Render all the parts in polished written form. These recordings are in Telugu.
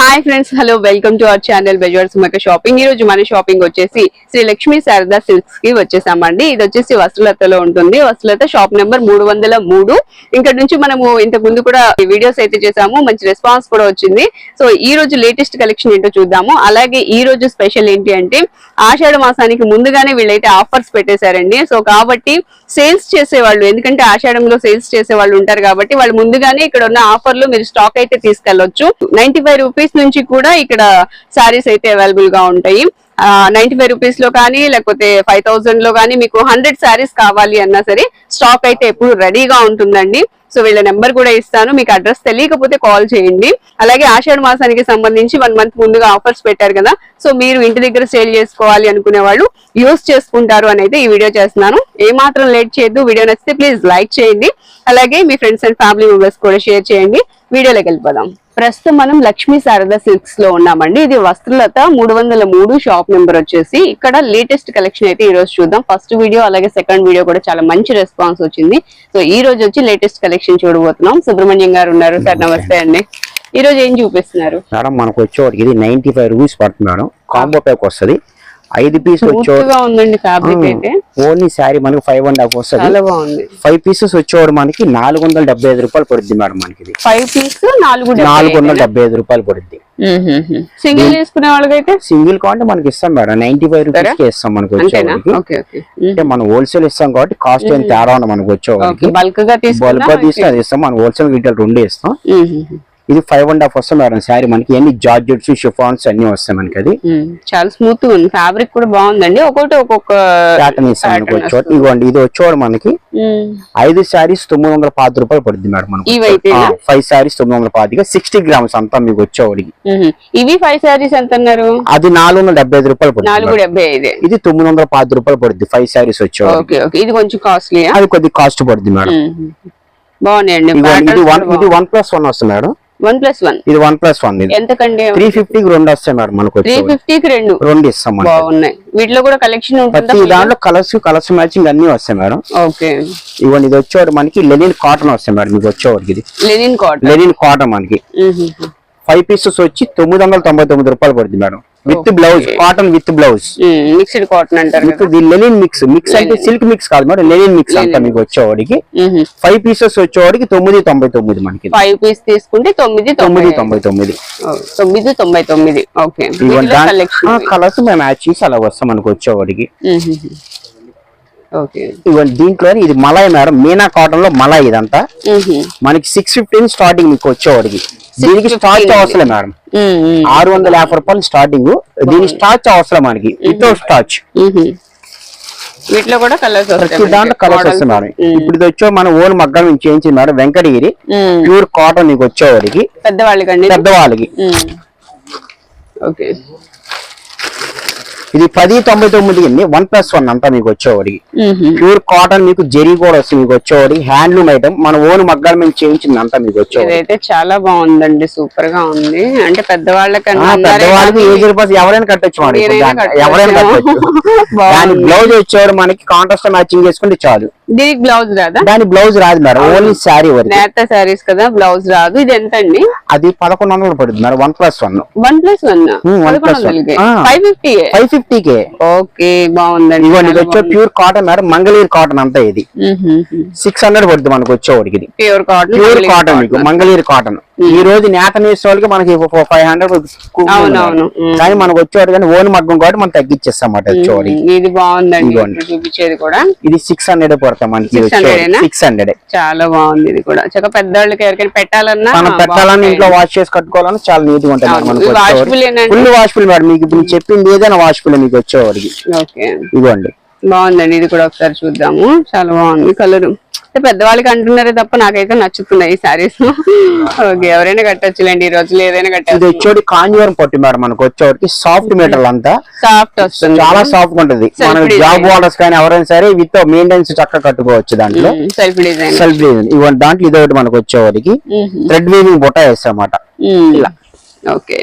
Hi friends, hello, welcome to our channel Bezawada Sumaka shopping. ఈ రోజు మన షాపింగ్ వచ్చేసి శ్రీ లక్ష్మీ శారదా సిల్క్స్ కి వచ్చేసామండి. ఇది వచ్చేసి వస్త్రలతలో ఉంటుంది. Vastralatha shop number 303. ఇక్కడ నుంచి మనము ఇంతకు ముందు కూడా వీడియోస్ అయితే చేసాము, మంచి రెస్పాన్స్ కూడా వచ్చింది. సో ఈ రోజు లేటెస్ట్ కలెక్షన్ ఏంటో చూద్దాము. అలాగే ఈ రోజు స్పెషల్ ఏంటి అంటే ఆషాఢ మాసానికి ముందుగానే వీళ్ళైతే ఆఫర్స్ పెట్టేశారండి. సో కాబట్టి సేల్స్ చేసేవాళ్ళు, ఎందుకంటే ఆషాఢంలో సేల్స్ చేసే వాళ్ళు ఉంటారు కాబట్టి వాళ్ళు ముందుగానే ఇక్కడ ఉన్న ఆఫర్లు మీరు స్టాక్ అయితే తీసుకెళ్లొచ్చు. 95 రూపీస్ నుంచి కూడా ఇక్కడ సారీస్ అయితే అవైలబుల్ గా ఉంటాయి. 95 రూపీస్ లో కానీ లేకపోతే 5000 లో కానీ మీకు 100 సారీస్ కావాలి అన్నా సరే స్టాక్ అయితే ఎప్పుడు రెడీగా ఉంటుందండి. సో వీళ్ళ నెంబర్ కూడా ఇస్తాను, మీకు అడ్రస్ తెలియకపోతే కాల్ చేయండి. అలాగే ఆషాఢ మాసానికి సంబంధించి 1 మంత్ ముందుగా ఆఫర్స్ పెట్టారు కదా, సో మీరు ఇంటి దగ్గర సేల్ చేసుకోవాలి అనుకునే వాళ్ళు యూస్ చేసుకుంటారు అని అయితే ఈ వీడియో చేస్తున్నాను. ఏమాత్రం లేట్ చేయొద్దు. వీడియో నచ్చితే ప్లీజ్ లైక్ చేయండి. అలాగే మీ ఫ్రెండ్స్ అండ్ ఫ్యామిలీ మెంబర్స్ కూడా షేర్ చేయండి. వీడియోలోకి వెళ్ళిపోదాం. ప్రస్తుతం మనం లక్ష్మీ శారదా సిల్క్స్ లో ఉన్నామండి. ఇది వస్త్రలత 303 షాప్ నెంబర్ వచ్చేసి. ఇక్కడ లేటెస్ట్ కలెక్షన్ అయితే ఈ రోజు చూద్దాం. ఫస్ట్ వీడియో అలాగే సెకండ్ వీడియో కూడా చాలా మంచి రెస్పాన్స్ వచ్చింది. సో ఈ రోజు వచ్చి లేటెస్ట్ కలెక్షన్ చూడబోతున్నాం. సుబ్రహ్మణ్యం గారు ఉన్నారు. సార్ నమస్తే అండి. ఈ రోజు ఏం చూపిస్తున్నారు మేడం? మనకు వచ్చేవాడికి ఇది 95 రూపీస్ పడుతుంది మేడం. కాంబో ప్యాక్ వస్తుంది. 5 పీసెస్ ఉందండి. ఫ్యాబ్రిక్ అయితే ఓన్లీ శారీ మనకి 5.5 వస్తుంది. 5 పీసెస్ వచ్చేవాడు మనకి 475 రూపాయలు పడుద్ది మేడం. మనకి 5 పీస్ 475 రూపాయలు పడుద్ది. సింగిల్ తీసుకునే వాళ్ళకైతే సింగిల్ కావాలంటే మనకి ఇస్తాం మేడం. 95 రూపీస్ కి ఇస్తాం మనకి వచ్చేవాడికి. అంటే మనం హోల్సేల్ ఇస్తాం కాబట్టి కాస్ట్ ఏం తేడా ఉండదు మనకి వచ్చేవాడికి. బల్క్ గా తీసుకుని అది ఇస్తాం. మనం హోల్సేల్ రీటైల్ 2 ఇస్తాం. ఇది 5.5 వస్తాం మేడం. శారీ మనకి ఎన్ని జార్జెట్స్ షిఫాన్స్ అన్ని వస్తాయి మనకి. అది చాలా స్మూత్ గా ఉంది. ఫ్యాబ్రిక్ కూడా బాగుందండి. ఒక్కొక్క ప్యాటర్న్ ఇస్తాం మనకి వచ్చేవాడు. ఇవ్వండి, ఇది వచ్చేవాడు మనకి 5 శారీస్ 910 రూపాయలు పడుతుంది మేడం. మనకి 5 శారీస్ 910, 60 గ్రామ్స్ అంతా మీకు వచ్చేవాడికి. ఇవి 5 శారీస్ ఎంత అన్నారు? అది 475 రూపాయలు పడుతుంది. 475. ఇది 910 రూపాయలు పడుతుంది 5 శారీస్ వచ్చేవాడు. ఇది కొంచెం కాస్ట్లీ. అది కొద్దిగా కాస్ట్ పడుతుంది మేడం. బాగున్నాయండి. ఇది 1+1 వస్తుంది మేడం. 1+1. ఇది 1+1. ఎంతకండి? 350 కి 2 వస్తాయి మేడం. మనకు 350 కి 2 ఇస్తాం. బాగున్నాయి. వీటిలో కూడా కలెక్షన్ ఉంటుంది. దాంట్లో కలర్స్ మ్యాచింగ్ అన్ని వస్తాయి మేడం. ఓకే. ఇవన్నీ ఇది వచ్చేవాడు మనకి లెనిన్ కాటన్ వస్తాయి మేడం. మీకు వచ్చేవాడికి ఇది లెనిన్ కాటన్ మనకి 5 పీసెస్ వచ్చి 999 రూపాయలు పడుతుంది madam. With blouse, cotton with blouse. Mixed cotton అంటారు. లెనిన్ మిక్స్ అంటే సిల్క్ మిక్స్ కాదు మేడం, లెనిన్ మిక్స్ అంతా మీకు వచ్చేవాడికి. 5 పీసెస్ వచ్చేవాడికి 999 మనకి. 5 పీస్ తీసుకుంటే 999. 999. ఓకే. కలర్స్ మేము మ్యాచ్ చేసి అలా వస్తాం మనకు వచ్చేవాడికి. ఓకే. ఇవన్నీ దీంట్లో ఇది మలాయ్ మేడం. మీనా కాటన్ లో మలాయ్ ఇదంతా మనకి 650 స్టార్టింగ్ మీకు వచ్చేవాడికి. దీనికి స్టార్చ్ అవసరం మేడం. 650 రూపాయలు స్టార్టింగ్. దీనికి స్టార్చ్ అవసరం మనకి, వితౌట్ స్టార్చ్. వీటిలో కూడా కలర్స్ దాంట్లో కలర్స్ వస్తాయి మేడం. ఇప్పుడు ఇది వచ్చే మన ఓన్ మగ్గం నుంచి చేయించింది మేడం. వెంకటగిరి ప్యూర్ కాటన్ మీకు వచ్చేవాడికి, పెద్దవాళ్ళకి. ఓకే. ఇది 1099 1+1 అంతా మీకు వచ్చేవాడికి. ప్యూర్ కాటన్ మీకు జెరీ కూడా వస్తుంది మీకు వచ్చేవాడికి. హ్యాండ్లూమ్ ఐటమ్ మన ఓన్ మగ్గాల మీద చేయించింది అంతా మీకు వచ్చేవాడి. ఇదైతే చాలా బాగుందండి, సూపర్ గా ఉంది. అంటే పెద్దవాళ్ళకన్నా పెద్దవాళ్ళకి ఎవరైనా కట్టొచ్చు మేడం. ఎవరైనా కట్టొచ్చు. దాని బ్లౌజ్ వచ్చేవాడు మనకి కాంట్రాస్ట్ మ్యాచింగ్ చేసుకుంటే చాలు. దీనికి బ్లౌజ్ రాదా? దాని బ్లౌజ్ రాదు మేడం, ఓన్లీ శారీ వరకు. నేత శారీస్ కదా, బ్లౌజ్ రాదు. ఇది ఎంత అండి? అది 1100 పడుతుంది మేడం. 1+1. 550. ఓకే, బాగుందండి. ఇది వచ్చే pure cotton madam. Mangalagiri cotton అంతా ఇది 600 పడుతుంది మనకు వచ్చేవాడికి. ఇది ప్యూర్ కాటన్ మీకు మంగళగిరి కాటన్. ఈ రోజు నేత నేసే వాళ్ళకి మనకి 500 కానీ మనకు వచ్చేవాడు. కానీ ఓన్ మగ్గం కాబట్టి మనం తగ్గించేస్తాం వచ్చేవాడికి. ఇది బాగుందండి చూపించేది కూడా. ఇది 600 పడతాం మనకి. 600 చాలా బాగుంది. ఇది కూడా చక్కగా పెద్దవాళ్ళకి ఎవరికైనా పెట్టాలన్నా ఇంట్లో వాష్ చేసి కట్టుకోవాలని చాలా నీట్ గా ఉంటుంది. ఫుల్ వాష్ఫుల్ మేడం. మీకు ఇప్పుడు చెప్పింది ఏదైనా వాష్ఫుల్ మీకు వచ్చేవాడికి. ఇవ్వండి, బాగుందండి. ఇది కూడా ఒకసారి చూద్దాము. చాలా బాగుంది కలర్. పెద్దవాళ్ళకి అంటున్నారే తప్ప నాకైతే నచ్చుతున్నాయి ఈ సారీస్. ఓకే, ఎవరైనా కట్టొచ్చులేండి ఈ రోజులు, ఏదైనా కట్టచ్చు. ఇది వచ్చేది కాంజీవరం పట్టు మేడం. మనకు వచ్చేవాడికి సాఫ్ట్ మెటీరియల్ అంతా సాఫ్ట్ వస్తుంది, చాలా సాఫ్ట్ ఉంటది. మనకి జాబ్ ఆర్డర్స్ కానీ ఎవరైనా సరే విత్ మెయింటెనెన్స్ చక్కగా కట్టుకోవచ్చు. దాంట్లో సెల్ఫ్ డిజైన్ ఇవ్వండి. దాంట్లో ఇది ఒకటి మనకు వచ్చేవాడికి థ్రెడ్ వీవింగ్ బొట్ట వేస్తామాట. ఓకే.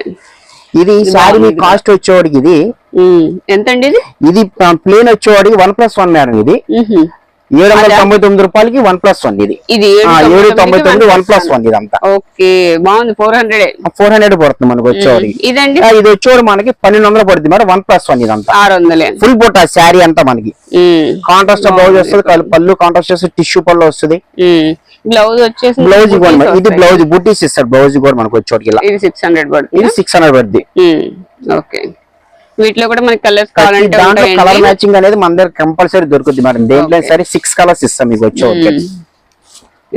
ఇది సారీ మీ కాస్ట్ వచ్చేవాడికి ఇది ఎంతండి? ఇది ప్లేన్ వచ్చేవాడికి 1+1 మేడం. ఇది 799 రూపాయలకి 1+1 ఇది. ఇది 799 1+1 ఇదంతా. ఓకే, బాగుంది. 400 పడుతుంది మనకు వచ్చేవాడికి. ఇదండి ఇది వచ్చేవాడు మనకి 1200 పడుతుంది మేడం. 1+1 ఇదంతా 600. ఫుల్ బుట్ట శారీ అంతా మనకి కాంట్రాస్ట్ బ్లౌజ్ వస్తుంది, పళ్ళు కాంట్రాస్ట్ వస్తుంది, టిష్యూ పళ్ళు వస్తుంది. బ్లౌజ్ వచ్చేసి బ్లౌజ్ ఇది బ్లౌజ్ బుట్టీస్ ఇస్తారు. బ్లౌజ్ కూడా మనకు వచ్చేవాడికి ఇది 600 పడుతుంది. ఇది 600 పడుతుంది. ఓకే, వీటిలో కూడా మనకి కలర్స్ కావాలంటే దాంట్లో కలర్ మ్యాచింగ్ అనేది మన దగ్గర కంపల్సరీ దొరుకుతుంది మేడం. దేంట్లో సరే 6 కలర్స్ ఇస్తాం మీకు వచ్చేవాడికి.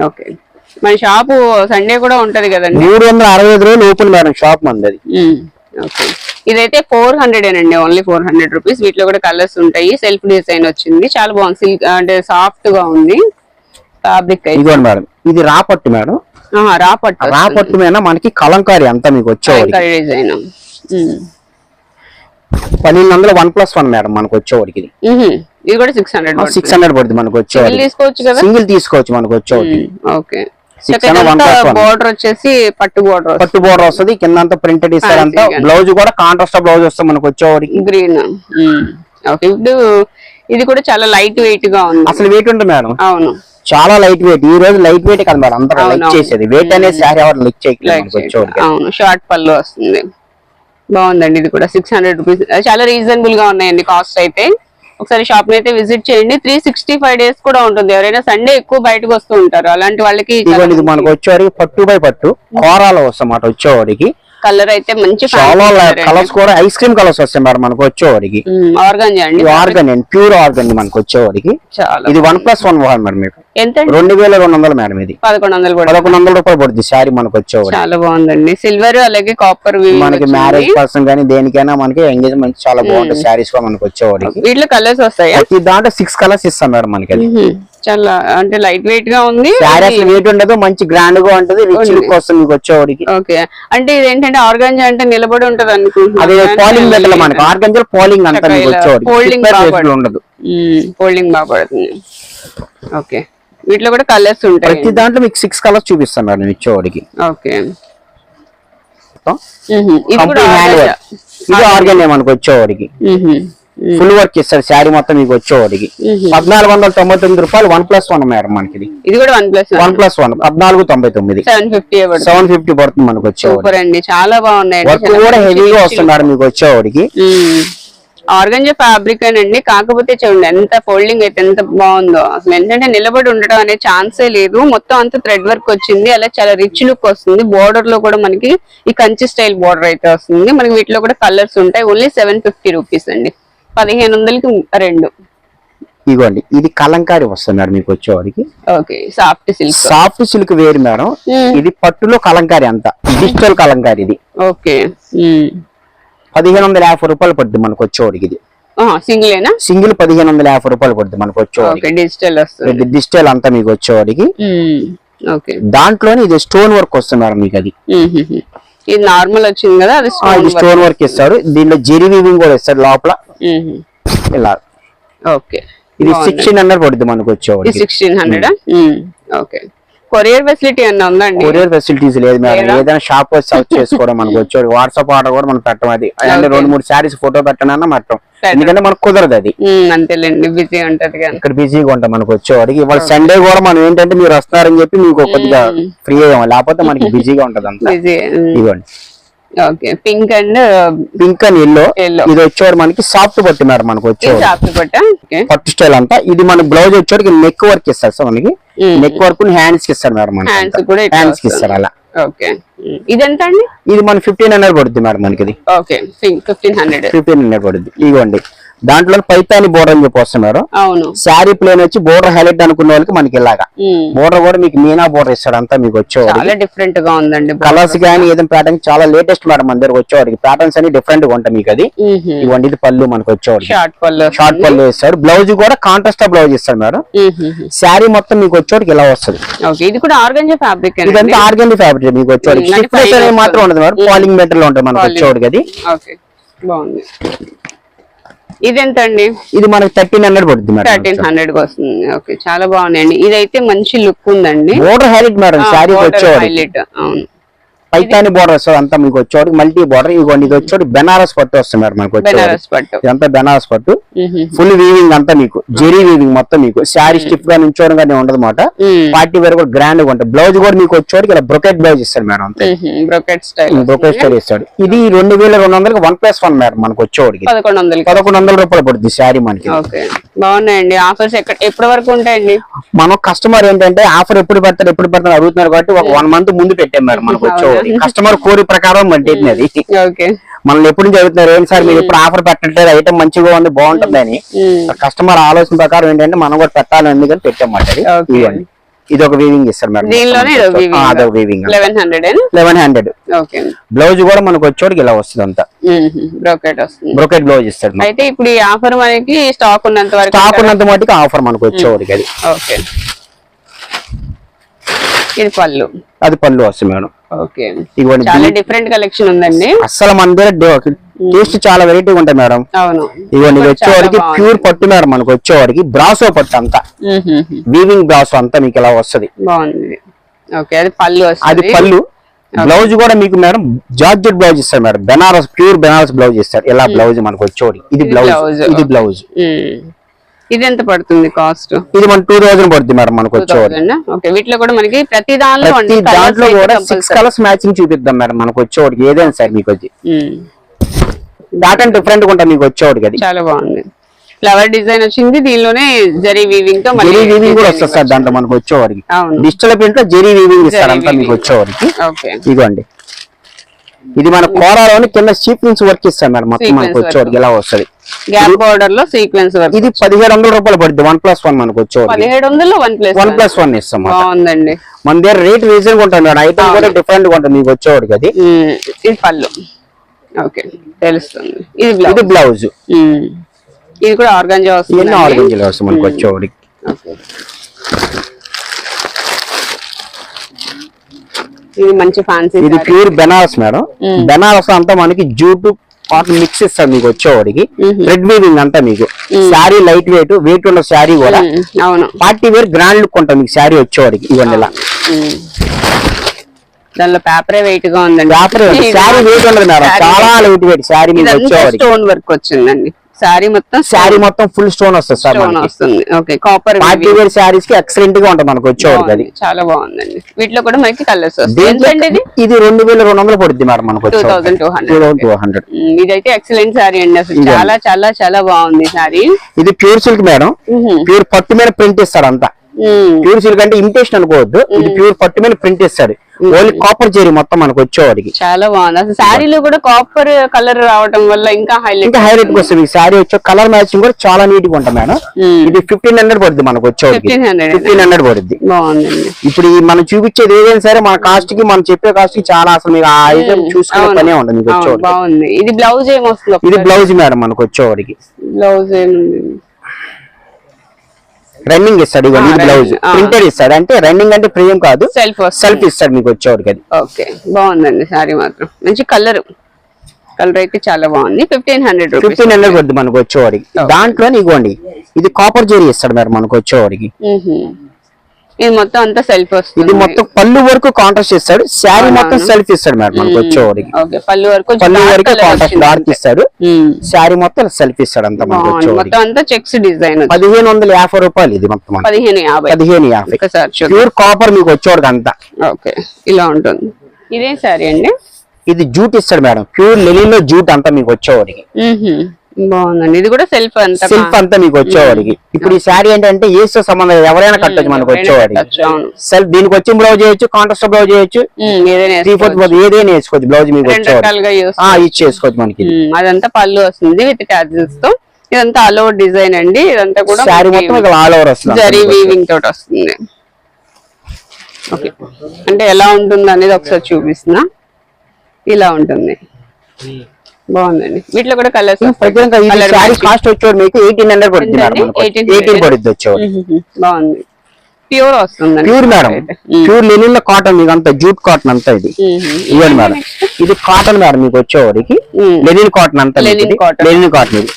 ఓకే, మన షాపు సండే కూడా ఉంటది కదండి. 365 రోజులు ఓపెన్ మేడం షాప్ మంది. ఓకే, ఇదైతే 400 అండి, ఓన్లీ 400 రూపీస్. వీటిలో కూడా కలర్స్ ఉంటాయి. సెల్ఫ్ డిజైన్ వచ్చింది, చాలా బాగుంది. సిల్క్ అంటే సాఫ్ట్ గా ఉంది ఫ్యాబ్రిక్. ఇదిగోండి మేడం, ఇది రాపట్టు మేడం. రాపట్టు మీద మనకి కలంకారీ అంతా మీకు వచ్చేవాడికి డిజైన్. 1200 1+1 మేడం మనకు వచ్చేవాడికి. ఇది కూడా 600 పడుతుంది మనకు వచ్చేవాడికి. తీసుకోవచ్చు కదా, సింగిల్ తీసుకోవచ్చు మనకు వచ్చేవాడికి. ఓకే, బోర్డర్ వచ్చేసి పట్టు బోర్డర్ వస్తుంది. కింద అంతా ప్రింటెడ్ ఇస్తారంతా. బ్లౌజ్ కూడా కాంట్రాస్ట్ బ్లౌజ్ వస్తుంది మనకు వచ్చేవాడికి, గ్రీన్. ఓకే, ఇప్పుడు ఇది కూడా చాలా లైట్ వెయిట్ గా ఉంది. అసలు వెయిట్ ఉంటుంది మేడం. అవును, చాలా లైట్ వెయిట్. ఈ రోజు లైట్ వెయిట్ కదా మేడం, అందరూ లైక్ చేసేది. వెయిట్ అనేది శారీ ఎవరు లైక్ చేయట్లేదు. అవును, షార్ట్ పళ్ళు వస్తుంది. బాగుందండి. ఇది కూడా 600 రూపీస్, చాలా రీజనబుల్ గా ఉన్నాయండి కాస్ట్ అయితే. ఒకసారి షాప్ ని అయితే విజిట్ చేయండి. 365 డేస్ కూడా ఉంటుంది. ఎవరైనా సండే ఎక్కువ బయటకు వస్తూ ఉంటారు, అలాంటి వాళ్ళకి ఇది మనకు వచ్చేవాడికి పట్టు బై పట్టు కోరాలో వస్తామాట వచ్చేవాడికి. కలర్ అయితే మంచి చాలా కలర్స్ కూడా ఐస్ క్రీమ్ కలర్స్ వస్తాయి మేడం మనకు వచ్చేవాడికి. ఆర్గాంజా అండి, ప్యూర్ ఆర్గాన్ మనకు వచ్చేవాడికి. ఇది 1+1 మేడం. మీకు ఎంత? 2200 మేడం. ఇది 1100 రూపాయలు పడుతుంది శారీ మనకు వచ్చేవాడికి. చాలా బాగుంది. సిల్వర్ అలాగే కాపర్ మనకి మ్యారేజ్ పర్సన్ కానీ దేనికైనా మనకి ఎంగేజ్మెంట్ చాలా బాగుంటుంది శారీస్ కూడా మనకు వచ్చేవాడికి. వీటిలో కలర్స్ వస్తాయి. దాంట్లో 6 కలర్స్ ఇస్తాం మేడం మనకి. చాలా అంటే లైట్ వెయిట్ గా ఉంది. శారీ అసలు వెయిట్ ఉండదు, మంచి గ్రాండ్ గా ఉంటది, రిచ్ లుక్ వస్తుంది మీకు వచ్చేవాడికి. ఓకే, అంటే ఇది ఏంటంటే ఆర్గాంజా అంటే నిలబడి ఉంటది అనుకుంటున్నాను. అదే పాలింగ్ మెటల్ మనకి. ఆర్గాంజా పాలింగ్ అంతా మీకు వచ్చేవాడికి. ఉండదు, ఫోల్డింగ్ బాగా పడుతుంది. ఓకే, వీటిలో కూడా కలర్స్ ఉంటాయి. ప్రతి దాంట్లో మీకు 6 కలర్స్ చూపిస్తాం మేడం ఇచ్చేవాడికి. ఓకే, ఇది ఆర్గాన్ మనకు వచ్చేవాడికి. ఫుల్ వర్క్ ఇస్తాడు శారీ మొత్తం మీకు వచ్చేవాడికి. 1499 రూపాయలు 1+1 మేడం మనకి. ఇది కూడా 1+1 1499 750 పడుతుంది మనకు వచ్చేవాడికి. చాలా బాగున్నాయి. వర్క్ కూడా హెవీగా వస్తుంది మేడం మీకు వచ్చేవాడికి. ఆర్గంజా ఫ్యాబ్రిక్ అండి, కాకపోతే చూడండి ఎంత ఫోల్డింగ్ అయితే ఎంత బాగుందో. అసలు ఏంటంటే నిలబడి ఉండడం అనే ఛాన్సే లేదు. మొత్తం అంతా థ్రెడ్ వర్క్ వచ్చింది, అలా చాలా రిచ్ లుక్ వస్తుంది. బోర్డర్ లో కూడా మనకి ఈ కంచి స్టైల్ బోర్డర్ అయితే వస్తుంది. మనకి వీటిలో కూడా కలర్స్ ఉంటాయి. ఓన్లీ 750 రూపీస్ అండి, 1500కి 2. ఇదిగోండి, ఇది కలంకారీ వస్తుంది మేడం మీకు వచ్చేవాడికి. ఓకే, సాఫ్ట్ సిల్క్ వేరు మేడం. ఇది పట్టులో కలంకారీ అంతా డిజిటల్ కలంకారీ ఇది. ఓకే, 1550 రూపాయలు పడుతుంది మనకు వచ్చేవాడికి. ఇది సింగిల్ 1550 రూపాయలు పడుతుంది మనకు వచ్చేవాడికి. డిజిటల్ అంతా మీకు వచ్చేవాడికి. దాంట్లోనే ఇది స్టోన్ వర్క్ వస్తుంది మేడం మీకు. అది ఇది నార్మల్ వచ్చింది కదా, అది స్టోన్ వర్క్ ఇస్తాడు. దీనిలో జెరీ వీవింగ్ కూడా ఇస్తాడు లోపల ఇలా. ఓకే, ఇది 1600 పడుతుంది మనకు వచ్చేవాడికి. 1600. ఓకే, కొరియర్ ఫెసిలిటీ అన్న ఉందండి? కొరియర్ ఫెసిలిటీస్ లేదు మేడం. ఏదైనా షాప్ వచ్చి సర్చ్ చేసుకోవడం మనకు వచ్చేవాడు. వాట్సాప్ ఆర్డర్ కూడా మనం పెట్టం. అది 2-3 శారీస్ ఫోటో పెట్టనన్నా పెట్టం, ఎందుకంటే మనకు కుదరదు. అది అంతేలేండి, బిజీ ఉంటది. ఇక్కడ బిజీగా ఉంటాం మనకు వచ్చేవాడికి. ఇవాళ సండే కూడా మనం ఏంటంటే మీరు వస్తున్నారని చెప్పి మీకు కొద్దిగా ఫ్రీ అయ్యాం, లేకపోతే మనకి బిజీగా ఉంటది అంతా. ఇవ్వండి. Okay, pink and yellow. ఇది వచ్చేవాడు మనకి సాఫ్ట్ పట్టు మేడం మనకు వచ్చేవాడు. పట్టు స్టైల్ అంతా. ఇది మన బ్లౌజ్ వచ్చేవాడికి నెక్ వర్క్ ఇస్తారు సార్ మనకి. నెక్ వర్క్ హ్యాండ్స్ కి ఇస్తారు మేడం. హ్యాండ్స్ కి ఇస్తారు అలా. ఓకే, ఇదెంత అండి? ఇది మన 1500 పడుతుంది మేడం మనకి. ఓకే, 1500 పడుతుంది. ఇవ్వండి, దాంట్లో పైతాని బోర్డర్ అని చెప్పి వస్తున్నారు. శారీ ప్లేన్ వచ్చి బోర్డర్ హైలైట్ అనుకున్న వాళ్ళకి మనకి ఇలాగా బోర్డర్ కూడా మీకు మీనా బోర్డర్ ఇస్తాడు అంతా మీకు వచ్చేవాడు. డిఫరెంట్ గా ఉందండి. కలర్స్ కానీ ఏదైనా ప్యాటర్న్ చాలా లేటెస్ట్ మేడం మన దగ్గర వచ్చేవాడికి. ప్యాటర్న్స్ అన్ని డిఫరెంట్ గా ఉంటాయి మీకు. అది ఇవ్వండి, ఇది పళ్ళు మనకు వచ్చేవాడు. షార్ట్ పళ్ళు ఇస్తాడు. బ్లౌజ్ కూడా కాంట్రాస్ట్ బ్లౌజ్ ఇస్తాడు మేడం. శారీ మొత్తం మీకు వచ్చేవాడికి ఇలా వస్తుంది. ఇది కూడా ఆర్గంజా ఫ్యాబ్రిక్. ఇదంతా ఆర్గంజా ఫ్యాబ్రిక్ మీకు వచ్చేవాడికి. స్టిఫ్నెస్ అనేది మాత్రం ఉండదు మేడం, పాలింగ్ మెటీరియల్ ఉంటుంది మనకు వచ్చేవాడికి. అది బాగుంది. ఇది ఎంత అండి? ఇది మనకి 1300 పడుతుంది మేడం. 1300 వస్తుంది. ఓకే, చాలా బాగున్నాయండి. ఇదైతే మంచి లుక్ ఉందండి. బోర్డర్ హైలైట్ మేడం శారీ వచ్చేవాడు. అవును, పైతాని బోర్డర్ వస్తుంది అంతా మీకు వచ్చేవాడికి మల్టీ బోర్డర్. ఇదిగోండి ఇది వచ్చేవాడు బెనారస్ పట్టు వస్తుంది మేడం మనకు బెనారస్ పట్టు. ఇదంతా బెనారస్ పట్టు. ఫుల్ వీవింగ్ అంతా మీకు జెరీ వీవింగ్ మొత్తం మీకు శారీ స్టిఫ్ గా నుంచోవడం కానీ ఉండదు మాట. పార్టీ వేర్ కూడా గ్రాండ్ గా ఉంటుంది. బ్లౌజ్ కూడా మీకు వచ్చేవాడికి ఇలా బ్రొకెట్ బ్లౌజ్ ఇస్తాడు మేడం. అంతే బ్రొకెట్ స్టైల్ ఇస్తాడు. ఇది 2200 1+1 మేడం మనకు వచ్చేవాడికి 1100 రూపాయలు పడుతుంది శారీ మనకి. బాగున్నాయండి ఆఫర్స్. ఎప్పటి వరకు ఉంటాయండి? మనం కస్టమర్ ఏంటంటే ఆఫర్ ఎప్పుడు పెడతారు అడుగుతున్నారు కాబట్టి ఒక 1 మంత్ ముందు పెట్టాం మేడం మనకు వచ్చేవాడి. కస్టమర్ కోరి ప్రకారం మన అది మనల్ని ఎప్పుడు నుంచి అడుగుతున్నారు ఏంటి సార్ మీరు ఎప్పుడు ఆఫర్ పెట్టట్లేదు, ఐటమ్ మంచిగా ఉంది బాగుంటుంది అని. కస్టమర్ ఆలోచన ప్రకారం ఏంటంటే మనం కూడా పెట్టాలి ఎందుకని పెట్టామాట. ఇది ఒక వీవింగ్ ఇస్తారు మేడం. అదొక వీవింగ్ 1100. బ్లౌజ్ కూడా మనకు వచ్చేవాడికి ఇలా వస్తుంది అంతా బ్రోకెట్ బ్లౌజ్ ఇస్తాడు. అయితే ఇప్పుడు ఈ ఆఫర్ మనకి స్టాక్ ఉన్నంత మటుకు ఆఫర్ మనకు వచ్చేవాడికి అది. ఇది పళ్ళు, అది పళ్ళు వస్తుంది మేడం. చాలా డిఫరెంట్ కలెక్షన్ ఉందండి. అసలు మన దగ్గర టేస్ట్ చాలా వెరైటీగా ఉంటాయి మేడం. ఇవన్నీ వచ్చేవాడికి ప్యూర్ పట్టు మేడం మనకు వచ్చేవాడికి. బ్రాసో పట్టు అంతా వీవింగ్ బ్రాసో అంతా మీకు ఇలా వస్తుంది. అది పళ్ళు. బ్లౌజ్ కూడా మీకు మేడం జార్జెట్ బ్లౌజ్ ఇస్తారు madam. Banaras pure Banaras blouse ఇస్తారు. ఇలా బ్లౌజ్ మనకు వచ్చేవాడి. ఇది బ్లౌజ్, ఇది బ్లౌజ్. ఇది ఎంత పడుతుంది కాస్ట్? ఇది మన 2000 పడుతుంది మేడం మనకు వచ్చేవాడి. వీటిలో కూడా మనకి ప్రతి దాంట్లో కూడా 6 కలర్స్ మ్యాచింగ్ చూపిద్దాం మేడం మనకు వచ్చేవాడికి. ఏదైనా సార్ మీకు వచ్చి దాటన్ డిఫరెంట్ ఉంటుంది మీకు వచ్చేవాడికి. అది చాలా బాగుంది. ఫ్లవర్ డిజైన్ వచ్చింది. దీనిలోనే జరీ వీవింగ్ తో జరీ వీవింగ్ కూడా వస్తుంది సార్ దాంట్లో మనకు వచ్చేవాడికి. డిజిటల్ ప్రింట్ లో జరీ వీవింగ్ ఇస్తారు అంతా మీకు వచ్చేవాడికి. ఇదిగోండి ఇది మన కోరాలోని కింద సీక్వెన్స్ వర్క్ ఇస్తాం మేడం మొత్తం మనకు వచ్చేవాడికి ఇలా వస్తుంది. గ్యాప్ బోర్డర్ లో సీక్వెన్స్ వర్క్. ఇది 1700 రూపాయలు పడుతుంది 1+1 మనకు వచ్చేవాడికి. 1700 1+1 ఇస్తాం. బాగుందండి. మన దగ్గర రేట్ రీజన్ ఉంటుంది మేడం. ఐటమ్ కూడా డిఫరెంట్ గా ఉంటుంది మీకు వచ్చేవాడికి. అది ఇది పళ్ళు తెలుస్తుంది. ఇది బ్లౌజ్. ఇది కూడా ఆర్గాంజా వస్తుంది. ఆర్గాంజా వస్తుంది మనకు వచ్చేవాడికి. ఇది మంచి ఫ్యాన్సీ. ఇది ప్యూర్ బెనారస్ మేడం. బెనారస్ అంతా మనకి జూట్ కాటన్ మిక్స్ ఇస్తారు మీకు వచ్చేవాడికి. రెడ్ వీవింగ్ అంతా మీకు. శారీ లైట్ వెయిట్ ఉన్న శారీ కూడా పార్టీ వేర్ గ్రాండ్ లుక్ ఉంటుంది మీకు శారీ వచ్చేవాడికి. ఇవన్నీ ఇలా దానిలో పేపరే వెయిట్ గా ఉందండి. శారీ వెయిట్ ఉండదు మేడం, చాలా లైట్ వెయిట్ శారీ మీకు వచ్చేవాడికి. స్టోన్ వర్క్ వచ్చిందండి. శారీ మొత్తం ఫుల్ స్టోన్ వస్తుంది సార్ వస్తుంది. కాపర్ పార్టీ వేర్ శారీస్ కి ఎక్సలెంట్ గా ఉంటుంది మనకు వచ్చేవాడికి. అది చాలా బాగుందండి. వీటిలో కూడా మనకి కలర్స్ ఇది 2200 పడుతుంది మేడం మనకు 2200. ఇదైతే ఎక్సలెంట్ శారీ అండి. అసలు చాలా చాలా చాలా బాగుంది శారీ. ఇది ప్యూర్ సిల్క్ మేడం. ప్యూర్ పట్టు మీద ప్రింట్ ఇస్తారు అంతా. ప్యూర్ సిల్క్ అంటే ఇమిటేషన్ అనుకోవద్దు. ఇది ప్యూర్ పట్టు మీద ప్రింట్ ఇస్తాడు. ఓన్లీ కాపర్ జరీ మొత్తం మనకు వచ్చేవాడికి. చాలా బాగుంది. అసలు శారీలో కూడా కాపర్ కలర్ రావడం వల్ల ఇంకా హైలైట్ వస్తుంది. శారీ వచ్చే కలర్ మ్యాచింగ్ కూడా చాలా నీట్ గా ఉంటుంది మేడం. ఇది 1500 పడుతుంది మనకు వచ్చేవాడికి. 1500 పడుతుంది. బాగుంది. ఇప్పుడు మనం చూపించేది ఏదైనా సరే మన కాస్ట్ కి మనం చెప్పే కాస్ట్ కి చాలా అసలు మీకు ఆ ఐటమ్ చూసుకునే పనే ఉంటుంది మీకు వచ్చేవాడికి. బాగుంది. ఇది బ్లౌజ్ ఏమొస్తుంది? ఇది బ్లౌజ్ మేడం మనకు వచ్చేవాడికి. బ్లౌజ్ ఏముంది? రన్నింగ్ ఇస్తాడు. ఇది బ్లౌజ్ ప్రింటెడ్ ఇస్తాడు. అంటే రన్నింగ్ అంటే ప్రియం కాదు, సెల్ఫ్ ఇస్తాడు మీకు వచ్చేవాడికి. అది బాగుందండి. శారీ మాత్రం మంచి కలర్ అయితే చాలా బాగుంది. 1500 పడుతుంది మనకు వచ్చేవాడికి. దాంట్లో ఇగోండి ఇది కాపర్ జరీ ఇస్తాడు మేడం మనకు వచ్చేవాడికి. ఇది మొత్తం అంతా సెల్ఫ్ వస్తుంది. ఇది మొత్తం పళ్ళు వరకు కాంట్రాస్ట్ ఇస్తాడు. శారీ మొత్తం సెల్ఫ్ ఇస్తాడు మేడం మనకు వచ్చేవాడికి. పళ్ళు వరకు కాంట్రాస్ట్ డార్క్ ఇస్తాడు. శారీ మొత్తం సెల్ఫ్ ఇస్తాడు అంతా మనకు వచ్చేవాడికి. అంతా చెక్స్ డిజైన్ 1550 రూపాయలు. ఇది మొత్తం 1550 ప్యూర్ కాపర్ మీకు వచ్చేవాడికి అంతా. ఇలా ఉంటుంది. ఇదే శారీ అండి. ఇది జూట్ ఇస్తాడు మేడం. ప్యూర్ లెనిన్ లో జూట్ అంతా మీకు వచ్చేవాడికి. బాగుందండి. ఇది కూడా సెల్ఫ్ అంతా మీకు వచ్చేవాడికి. ఇప్పుడు ఈ శారీ ఏంటంటే ఏసో సంబంధం ఎవరైనా కట్టొచ్చు మనకు వచ్చేవాడికి. సెల్ఫ్ దీనికి వచ్చి బ్లౌజ్ చేయొచ్చు, కాంట్రాస్ట్ బ్లౌజ్ చేయొచ్చు, 3/4 బ్లౌజ్ ఏదైనా వేసుకోవచ్చు. బ్లౌజ్ మీకు ఇచ్చేసుకోవచ్చు మనకి. అదంతా పళ్ళు వస్తుంది విత్ టాజిల్స్ తో. ఇదంతా ఆల్ ఓవర్ డిజైన్ అండి. ఇదంతా కూడా శారీ మొత్తం ఆల్ ఓవర్ వస్తుంది. జరీ వీవింగ్ తోటి వస్తుంది. అంటే ఎలా ఉంటుంది అనేది ఒకసారి చూపిస్తున్నా. ఇలా ఉంటుంది. బాగుందండి. వీటిలో కూడా కలర్స్ కాస్ట్ వచ్చేవాడు మీకు 1800 పడుతుంది. 18 పడుతుంది వచ్చేవాడు. బాగుంది. ప్యూర్ వస్తుంది. Pure madam. Pure linen cotton మీకు అంతా జూట్ కాటన్ అంతా. ఇది ఇవ్వండి మేడం. ఇది కాటన్ మేడం మీకు వచ్చేవాడికి. లెనిన్ కాటన్ అంతా. లెనిన్ కాటన్ ఇది.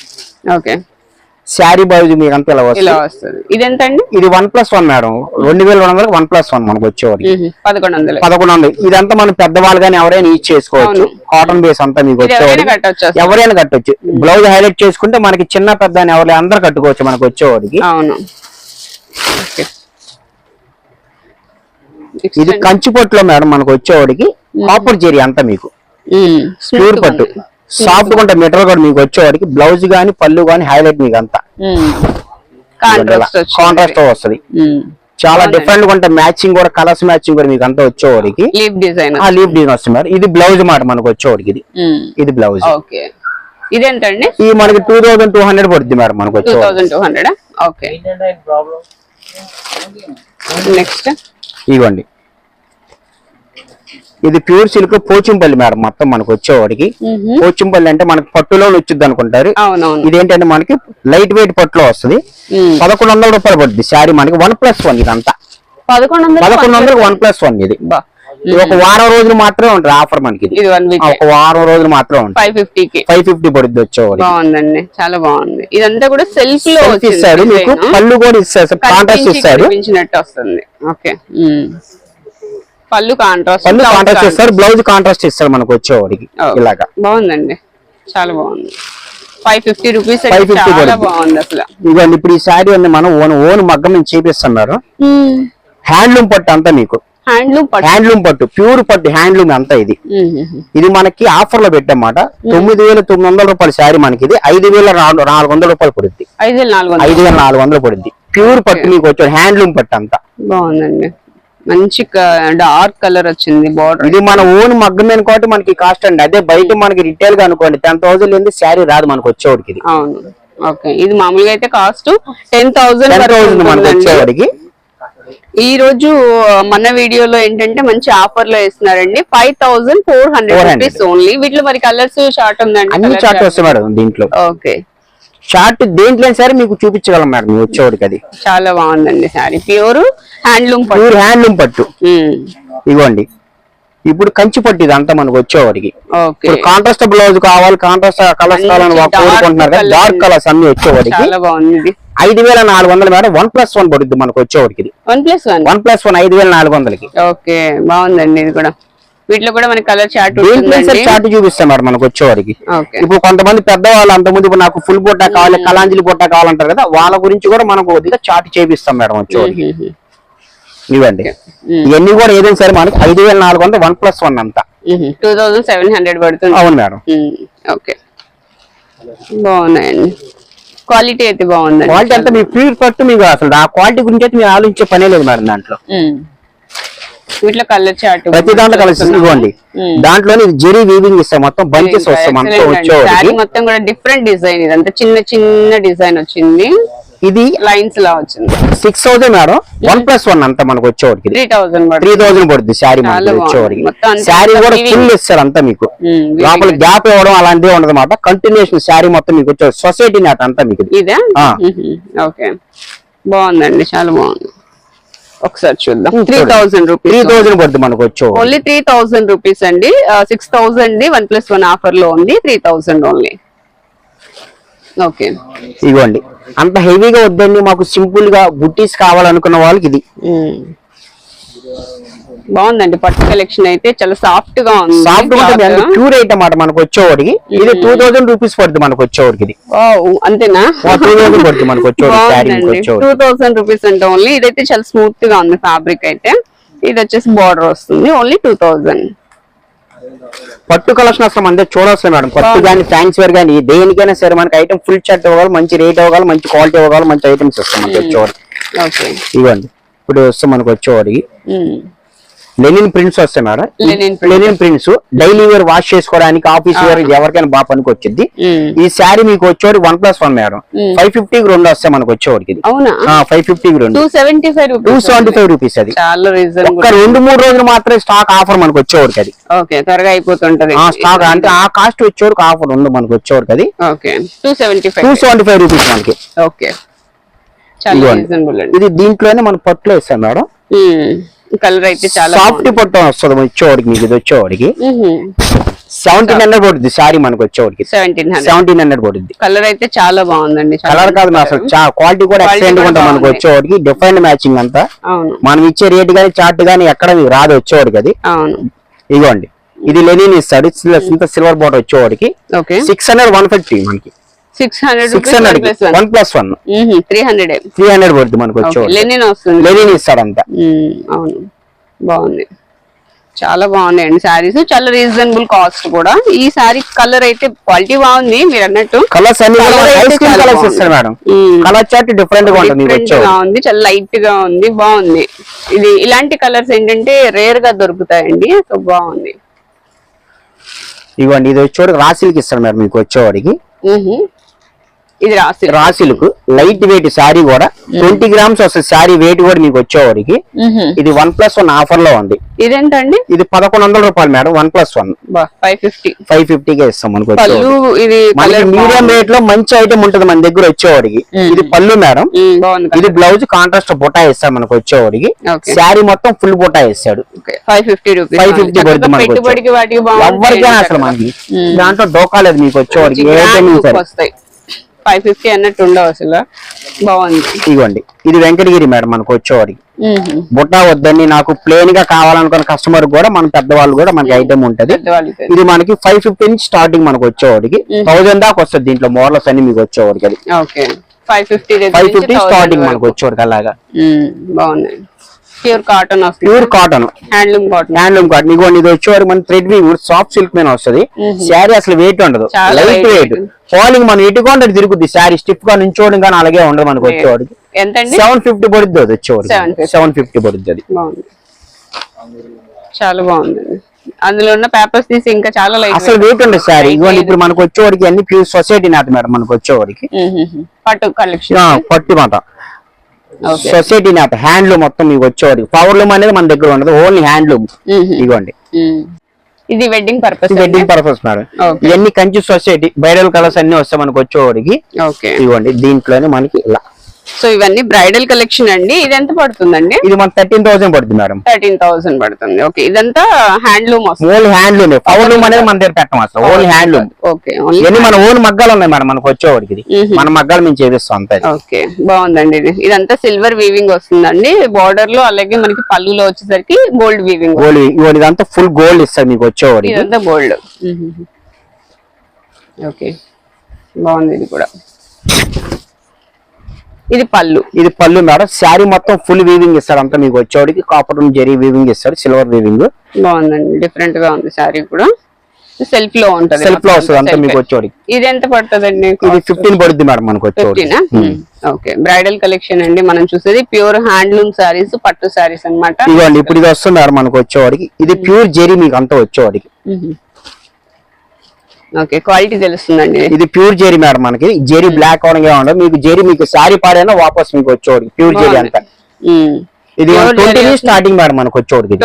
శారీ బ్లౌజ్ మీకు అంతా ఇలా ఇలా వస్తుంది. వస్తుంది. ఇది ఎంత అండి? ఇది 1+1 మేడం, 2200 1+1 మనకు వచ్చేవాడికి 1100. 1100. ఇదంతా మనం పెద్దవాళ్ళు కానీ ఎవరైనా యూజ్ చేసుకోవచ్చు. కాటన్ బేస్ అంతా మీకు వచ్చేవాడికి ఎవరైనా కట్టొచ్చు. బ్లౌజ్ హైలైట్ చేసుకుంటే మనకి చిన్న పెద్ద అని ఎవరైనా అందరు కట్టుకోవచ్చు మనకు వచ్చేవాడికి. అవును. ఇది కంచి పట్టులో మేడం మనకు వచ్చేవాడికి కాపర్ జెరీ అంతా మీకు ప్యూర్ పట్టు సాఫ్ట్ గా ఉంటుంది. మెటీరియల్ కూడా మీకు వచ్చేవాడికి బ్లౌజ్ గానీ పళ్ళు గానీ హైలైట్ మీకు అంతా కాంట్రాస్ట్ వస్తుంది. చాలా డిఫరెంట్ గా ఉంటాయి. మ్యాచింగ్ కూడా కలర్స్ మ్యాచింగ్ కూడా మీకు అంతా వచ్చేవాడికి లీప్ డిజైన్ వస్తుంది మేడం. ఇది బ్లౌజ్ మాట మనకు వచ్చేవాడికి. ఇది బ్లౌజ్. ఇదేంటండి? ఇది మనకి 2200 పడుతుంది మేడం మనకు వచ్చేవాడికి. 2200. ఓకే. నెక్స్ట్ ఇవ్వండి. ఇది ప్యూర్ సిల్క్ పోచంపల్లి మేడం మొత్తం మనకు వచ్చేవాడికి. పోచంపల్లి అంటే మనకి పట్టులో వచ్చింది అనుకుంటారు. ఇదేంటంటే మనకి లైట్ వెయిట్ పట్టులో వస్తుంది. 1100 రూపాయలు పడుతుంది శారీ మనకి 1+1. ఇదంతా 1100 1+1. ఇది ఒక వారం రోజులు మాత్రమే ఉంటుంది ఆఫర్ మనకి. ఒక వారం రోజులు మాత్రమే ఉంటుంది. 550 పడుతుంది వచ్చేవాడు. బాగుందండి, చాలా బాగుంది. ఇదంతా కూడా సెల్ఫ్ లో ఇస్తాడు మీకు. పళ్ళు కూడా ఇస్తారు, కాంట్రాస్ట్ ఇస్తాడు. వస్తుంది. ఓకే. పళ్ళు కాంట్రాస్ట్ ఇస్తారు, బ్లౌజ్ కాంట్రాస్ట్ ఇస్తారు మనకు వచ్చేవాడికి. ఇలాగా బాగుందండి, చాలా బాగుంది. 550 రూపీస్. చాలా బాగుంది అసలు. ఇవ్వండి. ఇప్పుడు ఈ శారీ అన్ని మనం ఓన్ మగ్గం నుంచి చేపిస్తున్నారు. హ్యాండ్లూమ్ పట్టు అంతా మీకు. హ్యాండ్లూమ్ పట్టు ప్యూర్ పట్టు హ్యాండ్లూమ్ అంతా. ఇది మనకి ఆఫర్ లో పెట్టమాట. 9900 రూపాయల శారీ మనకి. ఇది 5400 రూపాయలు పడుద్ది. 5400 పడుద్ది. ప్యూర్ పట్టు మీకు వచ్చే హ్యాండ్లూమ్ పట్టు అంతా. బాగుందండి, మంచి డార్క్ కలర్ వచ్చింది బార్డర్. ఇది మన ఓన్ మగ్గమేను కాబట్టి మనకి కాస్ట్ అండి. అదే బయట మనకి రిటైల్ గా అనుకోండి 10,000 లేని శారీ రాదు మనకు వచ్చేవాడికి. అవును. ఓకే. ఇది మామూలుగా అయితే కాస్ట్ 10,000 మనకు వచ్చేవాడికి. ఈ రోజు మన వీడియోలో ఏంటంటే మంచి ఆఫర్ లో ఇస్తున్నారండి. 5400 రూపీస్ ఓన్లీ. వీటిలో మరి కలర్స్ చార్ట్ ఉందండి. అన్ని చార్ట్ వస్తాయి మేడం దీంట్లో. ఓకే. షార్ట్ దేంట్లో సరే మీకు చూపించగలం మేడం వచ్చేవాడికి. అది చాలా బాగుందండి శారీ. ప్యూర్ హ్యాండ్లూమ్ పట్టు. ఇవ్వండి. ఇప్పుడు కంచి పట్టు ఇదంతా మనకు వచ్చేవాడికి. కాంట్రాస్ట్ బ్లౌజ్ కావాలి, కాంట్రాస్ట్ కలర్స్ కావాలని కోరుకుంటున్నారు కదా. డార్క్ కలర్స్ అన్ని వచ్చేవాడికి 5400 మేడం. 1+1 పడుద్ది మనకు వచ్చేవాడికి. 1+1 5400కి. ఓకే, బాగుందండి. ఇది కూడా వీటిలో కూడా మనకి కలర్ చార్ట్ చార్ట్ చూపిస్తాం మేడం మనకు వచ్చేవాడికి. ఇప్పుడు కొంతమంది పెద్దవాళ్ళు అంతకుముందు ఇప్పుడు నాకు ఫుల్ పొట్ట కావాలి, కలాంజలి పొట్ట కావాలంటారు కదా, వాళ్ళ గురించి కూడా మనకు చార్ట్ చేపిస్తాం మేడం వచ్చేవాడికి. ఇవ్వండి. ఇవన్నీ కూడా ఏదైనా సరే మనకి 5400 1+1 అంతా 2700 పడుతుంది. అవును మేడం. ఓకే, బాగున్నాయండి. క్వాలిటీ అయితే బాగుంది. క్వాలిటీ అంతా మీ ప్యూర్ పట్టు. మీకు అసలు ఆ క్వాలిటీ గురించి అయితే మీరు ఆలోచించే పనే లేదు మేడం దాంట్లో. వీటిలో కలర్ చార్ట్ ప్రతి దాంట్లో కలర్స్ ఇవ్వండి. దాంట్లోనే జెరీ వీవింగ్ ఇస్తాం, మొత్తం బంచెస్ వస్తాం మనతో వచ్చేవాడికి. మొత్తం కూడా డిఫరెంట్ డిజైన్. ఇదంతా చిన్న చిన్న డిజైన్ వచ్చింది. ఇది లైన్స్ లా వచ్చింది. 6000 మేడం. 1+1 అంతా మనకు వచ్చేవాడికి 3000 పడుతుంది శారీ మనకు వచ్చేవాడికి. శారీ కూడా ఫుల్ ఇస్తారు అంతా మీకు. లోపల గ్యాప్ ఇవ్వడం అలాంటివి ఉండదు అన్నమాట. కంటిన్యూషన్ శారీ మొత్తం మీకు వచ్చే సొసైటీ నాట్ అంతా మీకు. ఇదే. ఓకే, బాగుందండి, చాలా బాగుంది. ఒకసారి చూద్దాం. 3000 రూపీస్. 3000 పడుతుంది మనకు వచ్చే. ఓన్లీ 3000 రూపీస్ అండి. 6000 1+1 ఆఫర్ లో ఉంది. 3000 ఓన్లీ. ఓకే, ఇవ్వండి. అంత హెవీగా వద్దండి, మాకు సింపుల్ గా బుట్టీస్ కావాలనుకున్న వాళ్ళకి ఇది బాగుందండి. పట్టు కలెక్షన్ అయితే చాలా సాఫ్ట్ గా ఉంది. సాఫ్ట్ గా ప్యూర్ ఐటమ్ మాట మనకు వచ్చేవాడికి. ఇది 2000 రూపీస్ పడుతుంది మనకు వచ్చేవాడికి. ఇది అంతేనా? 2000 పడుతుంది మనకు వచ్చేవాడికి. 2000 రూపీస్ అంటే ఓన్లీ. ఇదైతే చాలా స్మూత్ గా ఉంది ఫ్యాబ్రిక్ అయితే. ఇది వచ్చేసి బార్డర్ వస్తుంది. ఓన్లీ 2000. పట్టు కలెక్షన్ అసలు మన చూడవస్తుంది మేడం. పట్టు కానీ ఫ్యాన్సీ వేర్ కానీ దేనికైనా సరే మనకి ఐటమ్ ఫుల్ షర్ట్ ఇవ్వగాలి, మంచి రేట్ ఇవ్వగాలి, మంచి క్వాలిటీ ఇవ్వగాలి, మంచి ఐటమ్స్ వస్తాయి మనకి వచ్చేవాడికి. ఇవ్వండి. ఇప్పుడు వస్తాం మనకు వచ్చేవాడికి లెనిన్ ప్రింట్స్ వస్తాయి madam. Linen prints daily wear wash చేసుకోవడానికి, ఆఫీస్ వేర్ ఎవరికైనా బాగా పనికి వచ్చింది. ఈ శారీ మీకు వచ్చేవాడికి 1+1 మేడం. 550కి 2 వస్తాయి మనకు వచ్చేవాడికి. 550కి 2 275 రూపీస్. అది ఒక 2-3 రోజులు మాత్రమే స్టాక్ ఆఫర్ మనకు వచ్చేవాడికి. అది త్వరగా అయిపోతుంటది స్టాక్. అంటే ఆ కాస్ట్ వచ్చేవాడికి ఆఫర్ ఉంది మనకు వచ్చేవాడికి. అది 275 రూపీస్ మనకి. ఇది దీంట్లోనే మనం పట్టులో ఇస్తాం మేడం. కలర్ అయితే చాలా సాఫ్ట్ పట్టు వస్తుంది వచ్చేవాడికి మీకు. ఇది వచ్చేవాడికి 1700 పడుతుంది శారీ మనకు వచ్చేవాడికి. 1700 పడుతుంది. కలర్ అయితే చాలా బాగుందండి. కలర్ కాదు అసలు క్వాలిటీ కూడా ఎక్సలెంట్ గా ఉంటుంది మనకు వచ్చేవాడికి. డిఫరెంట్ మ్యాచింగ్ అంతా. మనం ఇచ్చే రేట్ గానీ చార్ట్ గానీ ఎక్కడ మీకు రాదు వచ్చేవాడికి అది. ఇదిగోండి ఇది లెనిన్ ఇస్తాడు ఇంత సిల్వర్ బోర్డర్ వచ్చేవాడికి. 600 150 మనకి 600 1+1 300 పడుతుంది మనకు వచ్చేవాడు. లెనిన్ ఇస్తాడు అంతా. అవును బాగుంది, చాలా బాగున్నాయండి శారీస్, చాలా రీజనబుల్ కాస్ట్ కూడా. ఈ శారీ కలర్ అయితే క్వాలిటీ బాగుంది మీరు అన్నట్టు. కలర్స్ అన్ని కలర్స్ ఇస్తారు మేడం. కలర్ చార్ట్ డిఫరెంట్ గా ఉంది, చాలా లైట్ గా ఉంది, బాగుంది. ఇది ఇలాంటి కలర్స్ ఏంటంటే రేర్ గా దొరుకుతాయండి, సో బాగుంది. ఇవ్వండి ఇది వచ్చేవాడికి రాశిలకి ఇస్తారు మేడం మీకు వచ్చేవాడికి. ఇది రాశిలకు లైట్ వెయిట్ శారీ కూడా 20 grams వస్తుంది శారీ వెయిట్ కూడా మీకు వచ్చేవాడికి. ఇది 1+1 ఆఫర్ లో ఉంది. ఇదేంటండి? ఇది 1100 రూపాయలు మేడం. 1+1 550 కే ఇస్తాం మనకు. మీడియం రేట్ లో మంచి ఐటమ్ ఉంటుంది మన దగ్గర వచ్చేవాడికి. ఇది పళ్ళు మేడం. ఇది బ్లౌజ్ కాంట్రాస్ట్ బుటా ఇస్తాం మనకు వచ్చేవాడికి. శారీ మొత్తం ఫుల్ బుటా ఇస్తాడు. 550 పడుతుంది మనకు. ఎవరికైనా అసలు మనకి దాంట్లో డోకా లేదు మీకు వచ్చేవాడికి. ఏ ఐటమ్ సరే 550 అన్నట్టు ఉండవు అసలు. బాగుంది. ఇదిగోండి ఇది వెంకటగిరి మేడం మనకు వచ్చేవాడికి. బుట్టా వద్దని నాకు ప్లేన్ గా కావాలనుకున్న కస్టమర్ కూడా మన పెద్దవాళ్ళు కూడా మనకి ఐటమ్ ఉంటది. ఇది మనకి 550 నుంచి స్టార్టింగ్ మనకు వచ్చేవాడికి 1000 దాకా వస్తుంది. దీంట్లో మోడల్స్ అన్ని మీకు వచ్చేవాడికి. అది 550 స్టార్టింగ్ మనకు వచ్చేవాడికి. అలాగా బాగున్నాయి. Pure cotton handloom cotton. ఇదిగోండి ఇది వచ్చేవారికి మన థ్రెడ్ వీవ్ సాఫ్ట్ సిల్క్ మీద వస్తుంది. శారీ అసలు వెయిట్ ఉండదు, లైట్ వెయిట్. ఫాలింగ్ మనం ఇటుకుంటే తిరుగుద్ది శారీ. స్టిఫ్ గా నుంచోవడం కానీ అలాగే ఉండదు మనకు వచ్చేవాడికి. 750 పడుద్ది అది వచ్చేవాడికి. 750 పడుద్ది అది. చాలా బాగుంది. అందులో ఉన్న పేపర్స్ తీసి ఇంకా చాలా లైట్, అసలు వెయిట్ ఉండదు శారీ. ఇదిగోండి ఇప్పుడు మనకు వచ్చేవాడికి అన్ని ప్యూర్ సొసైటీ నాట్ మేడం మనకు వచ్చేవాడికి. పట్టు కలెక్షన్ పట్టు మాట సొసైటీ నాట్ హ్యాండ్లూమ్ మొత్తం మీకు వచ్చేవాడికి. పవర్ లూమ్ అనేది మన దగ్గర ఉండదు, ఓన్లీ హ్యాండ్లూమ్. ఇదిగోండి ఇది వెడ్డింగ్ పర్పస్ మేడం. ఇవన్నీ కంచి సొసైటీ బ్రైడల్ కలర్స్ అన్ని వస్తాయి మనకు వచ్చేవాడికి. ఇదిగోండి దీంట్లోనే మనకి ఇలా. సో ఇవన్నీ బ్రైడల్ కలెక్షన్ అండి. ఇది ఎంత పడుతుందండి? ఇది మన 13,000 పడుతుంది మేడం. 13,000 పడుతుంది. ఓకే, ఇదంతా హ్యాండ్లూమ్ వస్తుంది. Only handloom. పవర్ లూమ్ అనేది మన దగ్గర పెట్టం అసలు, ఓన్లీ హ్యాండ్లూమ్. ఓకే, ఇవన్నీ మన ఓన్ మగ్గాలు ఉన్నాయి మేడం మనకు వచ్చేవాడికి. మన మగ్గాలు మేము చేపిస్తాం అంతే. ఓకే బాగుందండి. ఇదంతా సిల్వర్ వీవింగ్ వస్తుందండి బార్డర్ లో. అలాగే మనకి పళ్ళులో వచ్చేసరికి గోల్డ్ వీవింగ్. ఇదంతా ఫుల్ గోల్డ్ ఇస్తారు మీకు వచ్చేవాడికి. ఇదంతా గోల్డ్. ఓకే బాగుంది. ఇది కూడా ఇది పళ్ళు మేడం. శారీ మొత్తం ఫుల్ వీవింగ్ ఇస్తాడు అంతా మీకు వచ్చేవాడికి. కాపర్ జెరీ వీవింగ్ ఇస్తాడు, సిల్వర్ వీవింగ్. బాగుందండి, డిఫరెంట్ గా ఉంది. శారీ కూడా సెల్ఫ్ లో ఉంటుంది. అంతా మీకు వచ్చేవాడికి. ఇది ఎంత పడుతుందండి? ఇది 15 పడుద్ది మేడం మనకు వచ్చేవాడికి. ఓకే, బ్రైడల్ కలెక్షన్ అండి మనం చూసేది. ప్యూర్ హ్యాండ్లూమ్ శారీస్, పట్టు శారీస్ అన్నమాట. ఇదిగోండి ఇప్పుడు ఇది వస్తుంది మేడం మనకు వచ్చేవాడికి. ఇది ప్యూర్ జెరీ మీకు అంతా వచ్చేవాడికి. ఓకే, క్వాలిటీ తెలుస్తుందండి. ఇది ప్యూర్ జెరీ మేడం మనకి. జెరీ బ్లాక్ అవడంగా ఉండదు మీకు. జెరీ మీకు శారీ పాడైనా వాపస్ మీకు వచ్చేవాడికి ప్యూర్ జెరీ అంతా. ఇది 20 నుంచి స్టార్టింగ్ మేడం మనకు వచ్చేవాడికి.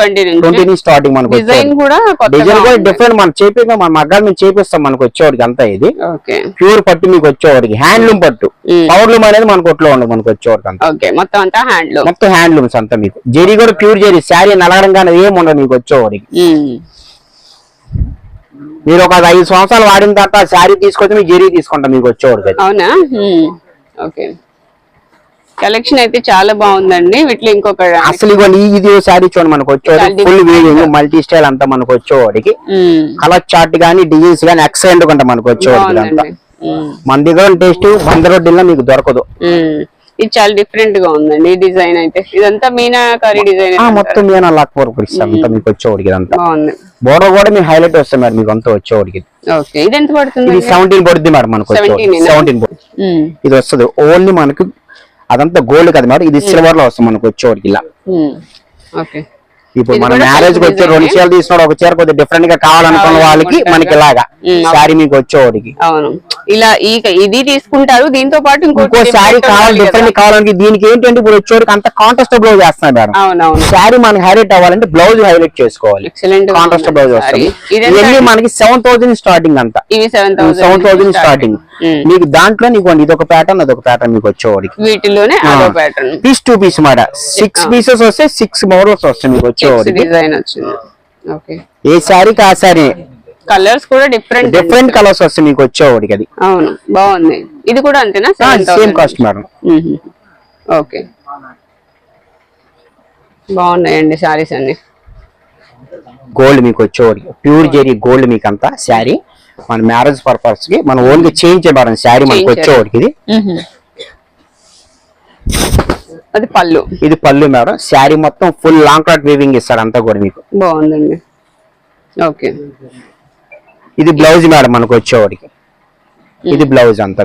20 నుంచి స్టార్టింగ్ మనకు డిజైన్ కూడా డిఫరెంట్. మనం చేపిస్తాం, మన మగ్గాలు మేము చేపిస్తాం మనకు వచ్చేవాడికి అంతా. ఇది ప్యూర్ పట్టు మీకు వచ్చేవాడికి. హ్యాండ్లూమ్ పట్టు. పవర్ లూమ్ అనేది మనకు ఒట్లో ఉండదు మనకు వచ్చేవాడికి అంతా. మొత్తం హ్యాండ్లూమ్స్ అంతా మీకు. జెరీ కూడా ప్యూర్ జెరీ. శారీ నలగడం కానీ ఏం ఉండదు మీకు వచ్చేవాడికి. మీరు ఒక 5 సంవత్సరాలు వాడిన తర్వాత శారీ తీసుకొచ్చి మీకు జెరీ తీసుకుంటాం మీకు వచ్చేవాడికి. అవునా? ఓకే, కలెక్షన్ అయితే చాలా బాగుందండి. వీటిలో ఇంకొక అసలు ఇవ్వండి ఇది శారీ చూడండి మనకు వచ్చేవాడికి. ఫుల్ వీవింగ్ మల్టీ స్టైల్ అంతా మనకు వచ్చేవాడికి. కలర్ చార్ట్ గానీ డిజైన్స్ గానీ ఎక్సలెంట్ గా మనకు వచ్చేవాడికి అంతా. మన దగ్గర టేస్ట్ 100 రూపాయల్లో మీకు దొరకదు. ఇది చాలా డిఫరెంట్ గా ఉందండి ఈ డిజైన్ అయితే. ఇదంతా మీనాకారి డిజైన్. మొత్తం మీనా లాక్ వర్క్ ఇస్తాం మీకు వచ్చేవాడికి. ఇదంతా బోర్డర్ కూడా మీకు హైలైట్ వస్తుంది మేడం మీకు అంతా వచ్చేవాడికి. ఓకే, ఇది ఎంత పడుతుంది? ఇది 17 పడుతుంది మేడం మనకు. 17 ఇది వస్తుంది. ఓన్లీ మనకు అదంతా గోల్డ్ కదా మేడం. ఇది సిల్వర్ లో వస్తుంది మనకు వచ్చేవాడికి ఇలా. ఓకే, ఇప్పుడు మన మ్యారేజ్ కి వచ్చే 2 చీరలు తీసుకున్నాడు, ఒక చీర కొద్దిగా డిఫరెంట్ గా కావాలనుకున్న వాళ్ళకి మనకి ఇలాగా శారీ మీకు వచ్చేవాడికి. అవును, ఇలా ఇది తీసుకుంటారు. దీంతో పాటు ఇంకో శారీ కావాలి, డిఫరెంట్ కావాలంటే దీనికి ఏంటంటే ఇప్పుడు వచ్చేవాడికి అంత కాంట్రాస్ట్ బ్లౌజ్ వేస్తున్నారు మేడం. అవునవును, శారీ మనకి హైలైట్ అవ్వాలంటే బ్లౌజ్ హైలైట్ చేసుకోవాలి. కాంట్రాస్ట్ బ్లౌజ్ వస్తుంది. ఇవన్నీ మనకి 7,000 స్టార్టింగ్ అంతా. ఇవి 7,000 స్టార్టింగ్. మీకు దాంట్లో నీకు ఇదొక ప్యాటర్న్ అదొక ప్యాటర్న్ మీకు వచ్చేవాడికి. వీటిలోనే పీస్ 2 పీస్ మాట 6 పీసెస్ వస్తే 6 మోడల్స్ వస్తాయి మీకు వచ్చేవాడికి. డిజైన్ వచ్చింది. ఓకే, ఏ శారీకి ఆ శారీ కలర్స్ కూడా డిఫరెంట్ కలర్స్ వస్తాయి మీకు వచ్చేవాడికి అది. అవును బాగుంది. ఇది కూడా అంతేనా? Same cost madam. ఓకే బాగున్నాయండి సారీస్ అన్ని. గోల్డ్ మీకు వచ్చేవాడికి ప్యూర్ జెరీ గోల్డ్ మీకు అంతా శారీ మన మ్యారేజ్ పర్పస్ కి మనం ఓన్గా చేంజ్ చేయబడిన శారీ మనకు వచ్చేవాడికి ఇది. అది పళ్ళు. ఇది పళ్ళు మేడం. శారీ మొత్తం ఫుల్ లాంగ్ క్లాత్ వీవింగ్ ఇస్తాడు అంతా కూడా మీకు. బాగుందండి. ఓకే ఇది బ్లౌజ్ మేడం మనకు వచ్చేవాడికి. ఇది బ్లౌజ్ అంతా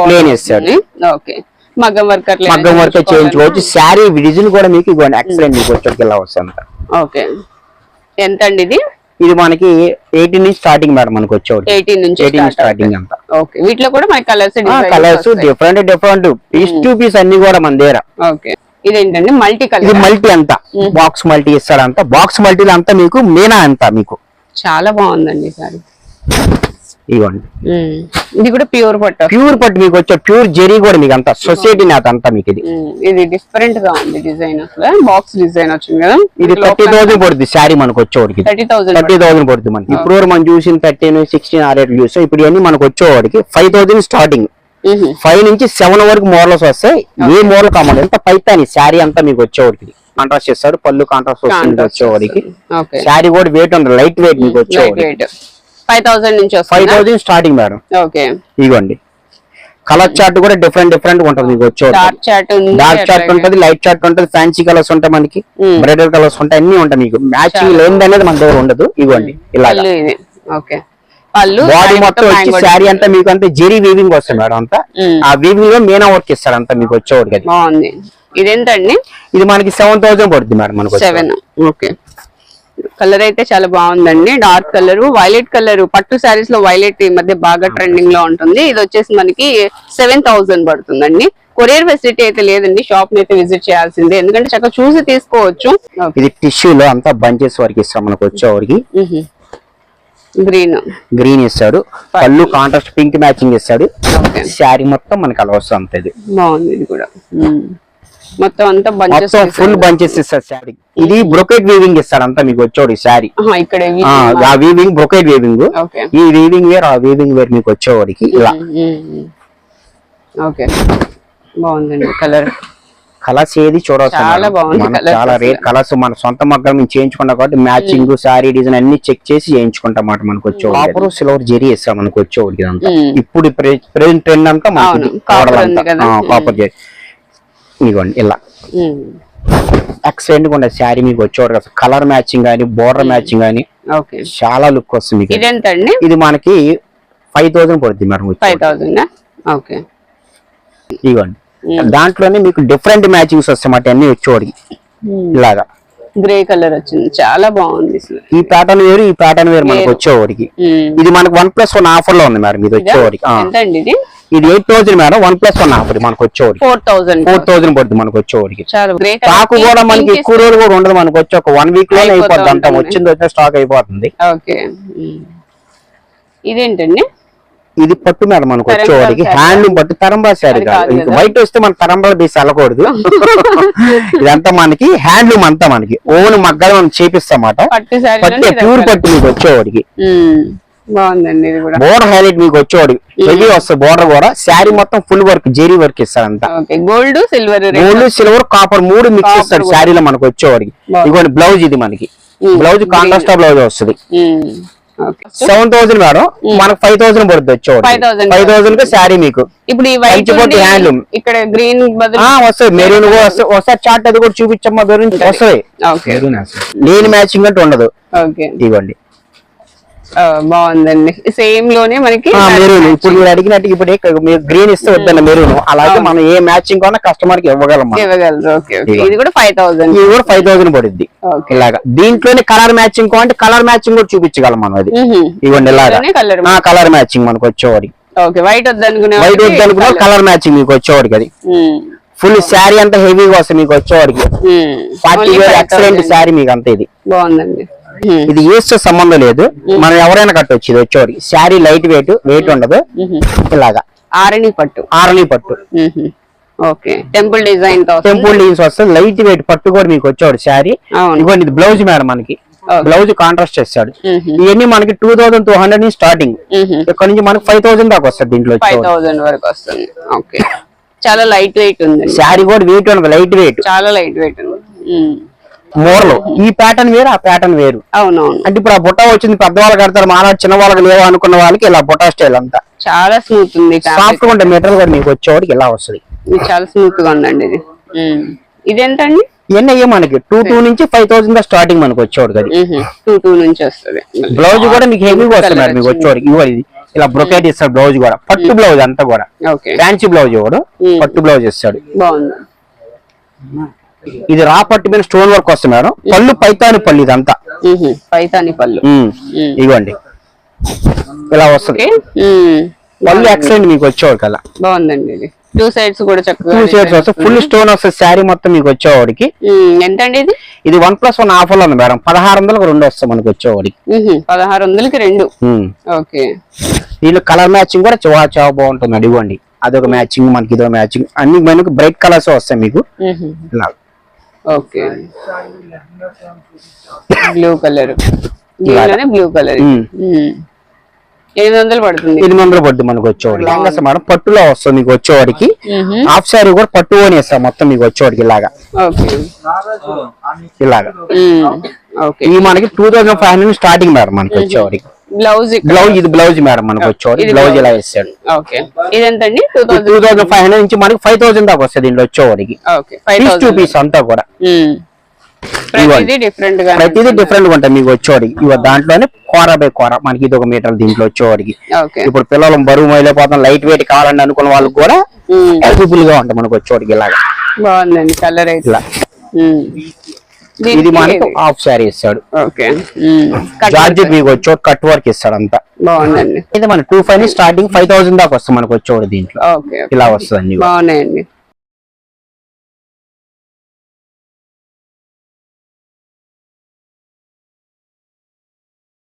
ప్లేన్ ఇస్తాడు. ఓకే మగ్గం వర్క్ చేయించుకోవచ్చు. శారీ డిజైన్ కూడా మీకు ఇవ్వండి ఎక్సలెంట్ మీకు వచ్చేటికి ఇలా వస్తుంది. ఓకే ఎంత అండి ఇది? ఇది మనకి 18 నుంచి స్టార్టింగ్ మేడం మనకు వచ్చేవాడు. 18 నుంచి స్టార్టింగ్ అంతా. ఓకే వీటిలో కూడా మనకి colours different piece to piece అన్ని కూడా మన దగ్గర. ఓకే ఇదేంటండి మల్టీ కలర్? ఇది మల్టీ అంతా బాక్స్ మల్టీ ఇస్తాడు అంతా. బాక్స్ మల్టీలో అంతా మీకు మీనా అంతా మీకు చాలా బాగుందండి సారీ. ఇవ్వండి ఇది కూడా ప్యూర్ పట్టు మీకు వచ్చే ప్యూర్ జెరీ కూడా మీకు అంతా సొసైటీ నాత అంతా మీకు ఇది. ఇది డిఫరెంట్ గా ఉంది డిజైన్. అసలు బాక్స్ డిజైన్ వచ్చింది కదా. ఇది 30,000 పడుతుంది శారీ మనకు వచ్చేవాడికి. 30,000 పడుతుంది మనకి. ఇప్పుడు మనం చూసిన 13, 16 ఆ రేట్లు చూస్తాం. ఇప్పుడు ఇవన్నీ మనకు వచ్చేవాడికి 5,000 స్టార్టింగ్. 5 నుంచి 7 వరకు మోడల్స్ వస్తాయి. ఏ మోడల్ కావాలి ఎంత పైతాని శారీ అంతా మీకు వచ్చేవాడికి. కాంట్రాస్ట్ చేస్తాడు పళ్ళు కాంట్రాస్ట్ వస్తుంది వచ్చేవాడికి. శారీ కూడా వెయిట్ ఉంటుంది లైట్ వెయిట్ మీకు వచ్చేవాడికి. 5,000 నుంచి 5,000 స్టార్టింగ్ మేడం. ఓకే ఇవ్వండి కలర్ చార్ట్ కూడా డిఫరెంట్ ఉంటుంది మీకు వచ్చేవాడు. డార్క్ చార్ట్ ఉంటుంది, లైట్ చార్ట్ ఉంటుంది, ఫ్యాన్సీ కలర్స్ ఉంటాయి మనకి, బ్రైడల్ కలర్స్ ఉంటాయి, అన్ని ఉంటాయి మీకు. మ్యాచింగ్ లేనిది అనేది మన దగ్గర ఉండదు. ఇవ్వండి ఇలా బాడీ మొత్తం వచ్చి శారీ అంతా మీకు అంతా జెరీ వీవింగ్ వస్తుంది మేడం అంతా. ఆ వీవింగ్ లో మీనా వర్క్ ఇస్తాడు అంతా మీకు వచ్చేవాడికి. బాగుంది. ఇదేంటండి? ఇది మనకి 7,000 పడుతుంది మేడం మనకు. 7. ఓకే కలర్ అయితే చాలా బాగుందండి. Dark colour, violet colour. పట్టు శారీస్ లో వైలెట్ ఈ మధ్య బాగా ట్రెండింగ్ లో ఉంటుంది. ఇది వచ్చేసి మనకి 7,000 పడుతుందండి. కొరియర్ ఫెసిలిటీ అయితే లేదండి. షాప్ ని అయితే విజిట్ చేయాల్సిందే, ఎందుకంటే చక్కగా చూసి తీసుకోవచ్చు. ఇది టిష్యూలో అంతా బంచెస్ వరకు ఇస్తాం మనకు వచ్చేవాడికి. గ్రీన్ ఇస్తాడు, పళ్ళు కాంట్రాస్ట్ పింక్ మ్యాచింగ్ ఇస్తాడు. శారీ మొత్తం మనకి అలా వస్తుంది. బాగుంది. ఇది కూడా మొత్తం అంతా ఫుల్ బంచెస్ ఇస్తాడు శారీ. ఇది బ్రొకెట్ వీవింగ్ ఇస్తాడు అంతా మీకు వచ్చేవాడు శారీ. ఇక్కడ ఆ వీవింగ్ బ్రొకెట్ వీవింగ్. ఈ వీవింగ్ వేర్ ఆ వీవింగ్ వేర్ మీకు వచ్చేవాడికి ఇలా. ఓకే బాగుందండి. కలర్స్ ఏది చూడవచ్చు, చాలా రేట్ కలర్స్ మన సొంత మగ్గం మేము చేయించుకున్నాం కాబట్టి మ్యాచింగ్ శారీ డిజైన్ అన్ని చెక్ చేసి చేయించుకుంటాం మాట మనకు వచ్చేవాడు. కాపర్ సిల్వర్ జెరీ ఇస్తాం మనకు వచ్చేవాడికి అంతా. ఇప్పుడు ప్రెసెంట్ ట్రెండ్ అంతా కాపర్ జెరీ. ఇవ్వండి ఇలా ఎక్సలెంట్ గా ఉండే శారీ మీకు వచ్చేవాడు. కలర్ మ్యాచింగ్ గానీ బోర్డర్ మ్యాచింగ్ గానీ చాలా లుక్ వస్తుంది మీకు. ఇది మనకి 5,000 పడుతుంది మేడం. 5,000. ఓకే ఇవ్వండి దాంట్లోనే మీకు డిఫరెంట్ మ్యాచింగ్స్ వస్తాయి అన్ని వచ్చేవాడికి. ఇలాగా గ్రే కలర్ వచ్చింది, చాలా బాగుంది. ఈ ప్యాటర్న్ వేరు ఈ ప్యాటర్న్ వేరు మనకు వచ్చేవాడికి. ఇది మనకు 1+1 ఆఫర్ లో ఉంది మేడం ఇది వచ్చేవాడికి. ఇది 8,000 మేడం. 1+1 ఆఫర్ మనకు వచ్చేవాడికి 4,000 పడుతుంది మనకు వచ్చేవాడికి. స్టాక్ కూడా మనకి ఎక్కువ రోజులు కూడా ఉండదు మనకు వచ్చి ఒక 1 వీక్ లోనే అయిపోద్ది అంతా. వచ్చింది స్టాక్ అయిపోతుంది. ఇదేంటండి? ఇది పట్టు మేడం మనకు వచ్చేవాడికి. హ్యాండ్లూమ్ పట్టు, తరంబా శారీ కాదు. వైట్ వస్తే మన తరంబాలు తీసి వెళ్ళకూడదు. ఇదంతా మనకి హ్యాండ్లూమ్ అంతా మనకి ఓన్ మగ్గాలు మనం చేపిస్తామాట. పట్టు ప్యూర్ పట్టు మీకు వచ్చేవాడికి. బాగుందండి. బోర్డర్ హైలైట్ మీకు వచ్చేవాడు. హెవీ వస్తుంది బోర్డర్ కూడా. శారీ మొత్తం ఫుల్ వర్క్ జెరీ వర్క్ ఇస్తాడంతా. గోల్డ్ సిల్వర్ కాపర్ 3 మిక్స్ ఇస్తాడు శారీలో మనకు వచ్చేవాడికి. ఇదిగోండి బ్లౌజ్. ఇది మనకి బ్లౌజ్ కాంట్రాస్ట్ బ్లౌజ్ వస్తుంది. 7,000 మేడం. మనకు 5,000 పడుతుంది వచ్చేవాడు. 5,000 కి శారీ మీకు. ఇప్పుడు హ్యాండ్లూమ్ ఇక్కడ గ్రీన్ వస్తాయి, మెరూన్ కూడా వస్తాయి. ఒకసారి చార్ట్ అది కూడా చూపించమ్మా. మెరూన్ వస్తాయి. లేని మ్యాచింగ్ అంటే ఉండదు. ఇవ్వండి బాగుందండి. సేమ్ లోనే మనకి మెరూన్. ఇప్పుడు మీరు అడిగినట్టు ఇప్పుడు మీరు గ్రీన్ ఇస్తే వద్దన్న మెరూన్. అలాగే మనం ఏ మ్యాచింగ్ కొన్నా కస్టమర్ కి ఇవ్వగలరు. ఇది కూడా 5,000. ఇది కూడా 5,000 పడుద్ది. ఇలాగా దీంట్లోనే కలర్ మ్యాచింగ్ అంటే కలర్ మ్యాచింగ్ కూడా చూపించగలం మనం. అది ఇవ్వండి ఇలాగా కలర్ మ్యాచింగ్ మనకు వచ్చేవాడికి. వైట్ వద్దనుకునే కలర్ మ్యాచింగ్ మీకు వచ్చేవాడికి. అది ఫుల్ శారీ అంతా హెవీగా వస్తుంది మీకు వచ్చేవాడికి. 40 వేర్ ఎక్సలెంట్ శారీ మీకు అంతా. ఇది బాగుందండి. ఇది ఏజ్ తో సంబంధం లేదు, మనం ఎవరైనా కట్టొచ్చు. ఇది వచ్చేవాడికి శారీ లైట్ వెయిట్ ఉండదు. ఇలాగా ఆరణి పట్టు. ఓకే టెంపుల్ డిజైన్ వస్తుంది. లైట్ వెయిట్ పట్టు కూడా మీకు వచ్చేవాడు శారీ. ఇదిగోండి ఇది బ్లౌజ్ మేడం మనకి. బ్లౌజ్ కాంట్రాస్ట్ చేస్తాడు. ఇవన్నీ మనకి 2200 నుంచి స్టార్టింగ్, ఇక్కడ నుంచి మనకి 5000 దాకా వస్తుంది దీంట్లో. 5000 వరకు వస్తుంది. ఓకే, చాలా లైట్ వెయిట్ ఉంది. శారీ కూడా వెయిట్ ఉండదు, లైట్ వెయిట్, చాలా లైట్ వెయిట్ ఉంది. మోర్లు ఈ ప్యాటర్న్ వేరు, ఆ ప్యాటర్న్ వేరు. అవునవును. అంటే ఇప్పుడు ఆ బుట్ట వచ్చింది, పెద్దవాళ్ళు కడతారు, మానాడు చిన్న వాళ్ళకి లేవు అనుకున్న వాళ్ళకి ఇలా బుట్ట స్టైల్ అంతా చాలా స్మూత్ ఉంది, సాఫ్ట్ గా ఉంటే మెటీరియల్ కూడా మీకు వచ్చేవాడికి ఇలా వస్తుంది. చాలా స్మూత్ గా ఉందండి ఇది. ఇదేంటండి? ఇవన్నీ అయ్యే మనకి 22 నుంచి 5000 దా స్టార్టింగ్ మనకి వచ్చేవాడు. అది 22 నుంచి వస్తుంది. బ్లౌజ్ కూడా మీకు హెవీగా వస్తుంది మీకు వచ్చేవాడికి. ఇది ఇలా బ్రొకేట్ ఇస్తాడు బ్లౌజ్ కూడా, పట్టు బ్లౌజ్ అంతా కూడా, ఫ్యాన్సీ బ్లౌజ్ కూడా పట్టు బ్లౌజ్ ఇస్తాడు. బాగుంది. ఇది రా పట్టు మీద స్టోన్ వర్క్ వస్తుంది మేడం. పళ్ళు పైతాని పళ్ళు, ఇదంతా పైతాని పళ్ళు. ఇవ్వండి ఇలా వస్తుంది. పళ్ళు ఎక్సలెంట్ మీకు వచ్చేవాడికి అలా బాగుందండి. ఇది 2 సైడ్స్ కూడా చక్కగా 2 సైడ్స్ వస్తాయి. ఫుల్ స్టోన్ వస్తుంది శారీ మొత్తం మీకు వచ్చేవాడికి. ఎంత అండి ఇది? ఇది 1+1 ఆఫర్ లో ఉంది మేడం. 1600కి 2 వస్తాయి మనకి వచ్చేవాడికి. 1600కి 2. ఓకే, దీనిలో కలర్ మ్యాచింగ్ కూడా చాలా చాలా బాగుంటుంది. అడిగోండి, అదొక మ్యాచింగ్, మనకి ఇదొక మ్యాచింగ్, అన్ని మనకి బ్రైట్ కలర్స్ వస్తాయి మీకు ఇలా. Okay, blue colour, blue colour. 800 పడుతుంది. 800 పడుతుంది మనకు వచ్చేవాడికి. లెహంగాస్ మేడం పట్టులో వస్తుంది మీకు వచ్చేవాడికి. హాఫ్ శారీ కూడా పట్టు అని వేస్తాం మొత్తం మీకు వచ్చేవాడికి ఇలాగా. ఇలాగా ఇది మనకి 2500 స్టార్టింగ్ మేడం మనకి వచ్చేవాడికి. బ్లౌజ్ ఇది బ్లౌజ్ మేడం మనకు వచ్చేవాడికి. బ్లౌజ్ ఇలా వేస్తాడు. ఇదేంటండి? 2500 నుంచి మనకి 5000 దాకా వస్తుంది దీంట్లో వచ్చేవాడికి. 2 పీస్ అంతా కూడా ప్రతిదీ డిఫరెంట్ గా ఉంటాయి మీకు వచ్చేవాడికి. ఇవ దాంట్లోనే కోర బై కోర మనకి ఇది 1 మీటర్ దీంట్లో వచ్చేవాడికి. ఇప్పుడు పిల్లలు బరువు మైలేపోతాం, లైట్ వెయిట్ కావాలని అనుకున్న వాళ్ళకి కూడా అవైలబుల్ గా ఉంటాయి మనకు వచ్చేవాడికి ఇలాగా. బాగుందండి కలర్ అయితే. ఇది మనకు హాఫ్ శారీ ఇస్తాడు. జార్జెట్ మీకు వచ్చేవాడు కట్ వర్క్ ఇస్తాడు అంతా. బాగుందండి. ఇది మన 2500 స్టార్టింగ్ 5000 దాకా వస్తుంది మనకు వచ్చేవాడు దీంట్లో. ఇలా వస్తుంది. బాగున్నాయండి.